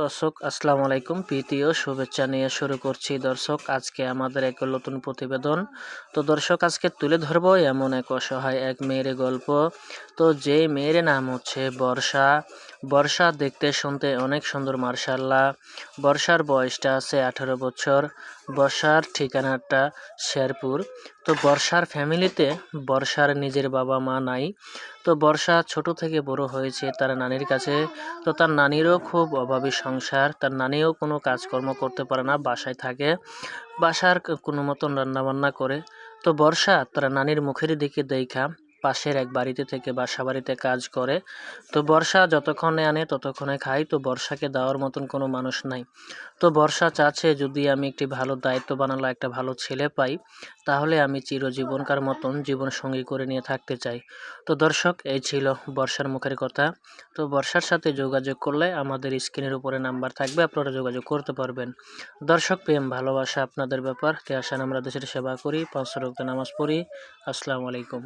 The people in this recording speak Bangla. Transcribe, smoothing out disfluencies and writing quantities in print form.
দর্শক আসসালামু আলাইকুম, প্রীতি ও শুভেচ্ছা নিয়ে শুরু করছি। দর্শক আজকে আমাদের এক নতুন প্রতিবেদন। তো দর্শক আজকে তুলে ধরবো এমন এক অসহায় এক মেয়ের গল্প। তো যে মেয়ের নাম হচ্ছে বর্ষা। বর্ষা দেখতে শুনতে অনেক সুন্দর, মার্শাল্লাহ। বর্ষার বয়সটা আছে 18 বছর। বর্ষার ঠিকানাটা শেরপুর। তো বর্ষার ফ্যামিলিতে বর্ষার নিজের বাবা মা নাই। তো বর্ষা ছোট থেকে বড় হয়েছে তার নানির কাছে। তো তার নানিরও খুব অভাবী সংসার, তার নানিও কোনো কাজকর্ম করতে পারে না, বাসায় থাকে, বাসার কোনো মতন রান্নাবান্না করে। তো বর্ষা তার নানির মুখের দিকে দেখা পাশের এক বাড়িতে থেকে বাসা বাড়িতে কাজ করে। তো বর্ষা যতক্ষণে আনে ততক্ষণে খায়। তো বর্ষাকে দেওয়ার মতন কোনো মানুষ নাই। তো বর্ষা চাচ্ছে যদি আমি একটি ভালো দায়িত্ব বানালা একটা ভালো ছেলে পাই, তাহলে আমি চিরজীবনকার মতন জীবন সঙ্গী করে নিয়ে থাকতে চাই। তো দর্শক এই ছিল বর্ষার মুখের কথা। তো বর্ষার সাথে যোগাযোগ করলে আমাদের স্ক্রিনের উপরে নাম্বার থাকবে, আপনারা যোগাযোগ করতে পারবেন। দর্শক প্রেম ভালোবাসা আপনাদের ব্যাপার। কে আসেন আমরা দেশের সেবা করি, 5 ওয়াক্ত নামাজ পড়ি। আসসালামু আলাইকুম।